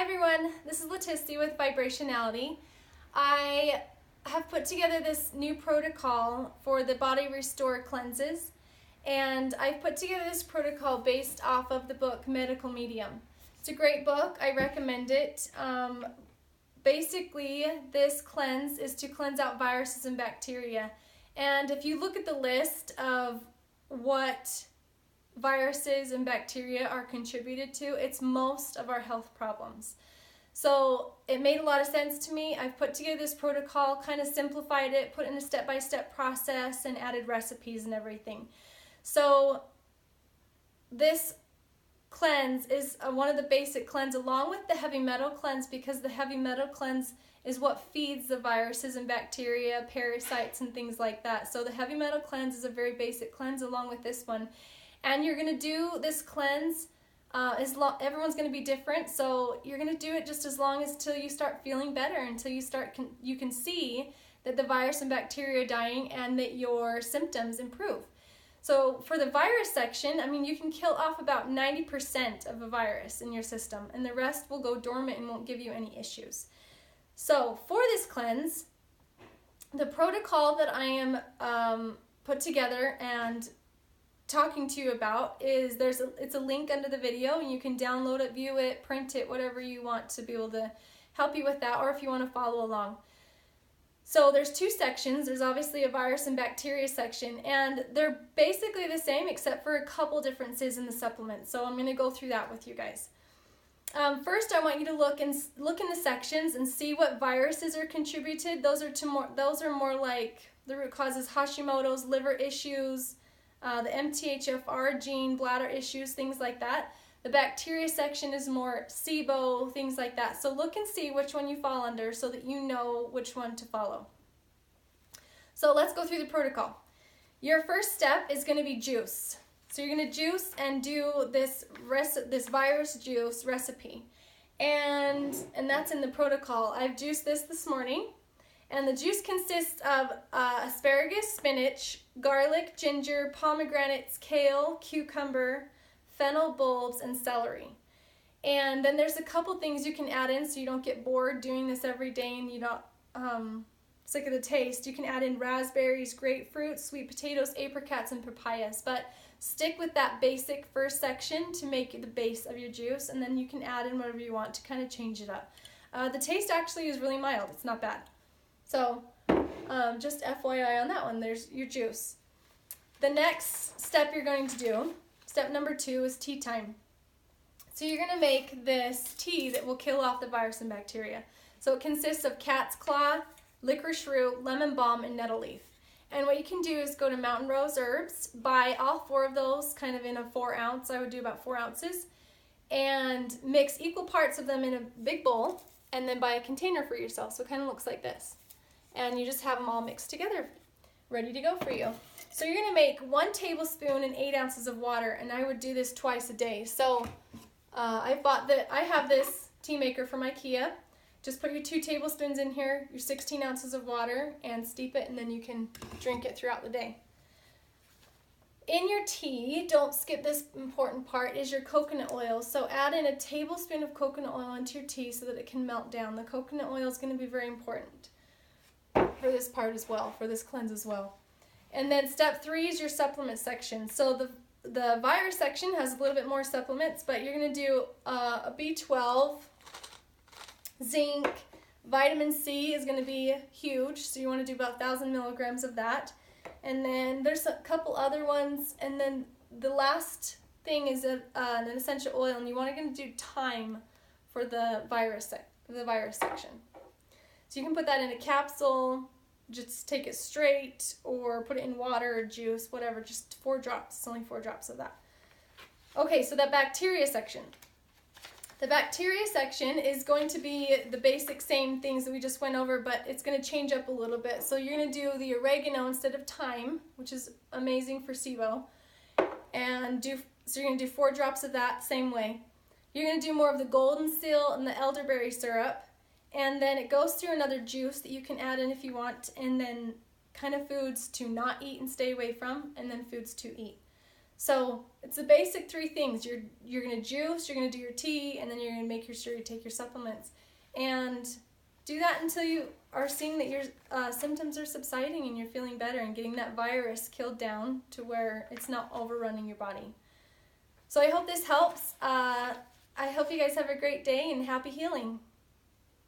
everyone, this is Leticia with Vibrationality. I have put together this new protocol for the Body Restore cleanses, and I've put together this protocol based off of the book Medical Medium. It's a great book, I recommend it. Basically, this cleanse is to cleanse out viruses and bacteria. And if you look at the list of what viruses and bacteria are contributed to, it's most of our health problems. So it made a lot of sense to me. I've put together this protocol, kind of simplified it, put in a step-by-step process, and added recipes and everything. So this cleanse is one of the basic cleanse along with the heavy metal cleanse, because the heavy metal cleanse is what feeds the viruses and bacteria, parasites, and things like that. So the heavy metal cleanse is a very basic cleanse along with this one. And you're going to do this cleanse, everyone's going to be different, so you're going to do it just as long as till you start feeling better, until you can see that the virus and bacteria are dying and that your symptoms improve. So for the virus section, you can kill off about 90% of a virus in your system, and the rest will go dormant and won't give you any issues. So for this cleanse, the protocol that I am put together and talking to you about is it's a link under the video, and you can download it, view it, print it, whatever you want to be able to help you with that, or if you want to follow along. So there's two sections. There's obviously a virus and bacteria section, and they're basically the same except for a couple differences in the supplements. So I'm going to go through that with you guys. First, I want you to look in the sections and see what viruses are contributed. Those are more like the root causes: Hashimoto's, liver issues, the MTHFR gene, bladder issues, things like that. The bacteria section is more SIBO, things like that. So look and see which one you fall under so that you know which one to follow. So let's go through the protocol. Your first step is going to be juice. So you're going to juice and do this virus juice recipe. And that's in the protocol. I've juiced this morning. And the juice consists of asparagus, spinach, garlic, ginger, pomegranates, kale, cucumber, fennel bulbs, and celery. And then there's a couple things you can add in so you don't get bored doing this every day and you don't sick of the taste. You can add in raspberries, grapefruit, sweet potatoes, apricots, and papayas. But stick with that basic first section to make it the base of your juice, and then you can add in whatever you want to kind of change it up. The taste actually is really mild. It's not bad. So just FYI on that one, there's your juice. The next step you're going to do, step number 2, is tea time. So you're going to make this tea that will kill off the virus and bacteria. So it consists of cat's claw, licorice root, lemon balm, and nettle leaf. And what you can do is go to Mountain Rose Herbs, buy all 4 of those kind of in a 4 ounce. I would do about 4 ounces, and mix equal parts of them in a big bowl, and then buy a container for yourself. So it kind of looks like this. And you just have them all mixed together, ready to go for you. So you're going to make 1 tablespoon and 8 ounces of water, and I would do this twice a day. So I have this tea maker from IKEA. Just put your 2 tablespoons in here, your 16 ounces of water, and steep it, and then you can drink it throughout the day. In your tea, don't skip this important part, is your coconut oil. So add in a tablespoon of coconut oil into your tea so that it can melt down. The coconut oil is going to be very important for this part as well, for this cleanse as well. And then step 3 is your supplement section. So the virus section has a little bit more supplements, but you're going to do a B12, zinc, vitamin C is going to be huge, so you want to do about 1,000 milligrams of that. And then there's a couple other ones, and then the last thing is an essential oil, and you want to do thyme for the virus section. So you can put that in a capsule, just take it straight, or put it in water or juice, whatever, just 4 drops. It's only 4 drops of that. Okay, so that bacteria section. The bacteria section is going to be the basic same things that we just went over, but it's going to change up a little bit. So you're going to do the oregano instead of thyme, which is amazing for SIBO. So you're going to do 4 drops of that same way. You're going to do more of the golden seal and the elderberry syrup. And then it goes through another juice that you can add in if you want, and then kind of foods to not eat and stay away from, and then foods to eat. So It's the basic three things. You're going to juice, you're going to do your tea, and then you're going to make sure you take your supplements. And do that until you are seeing that your symptoms are subsiding and you're feeling better and getting that virus killed down to where it's not overrunning your body. So I hope this helps. I hope you guys have a great day and happy healing.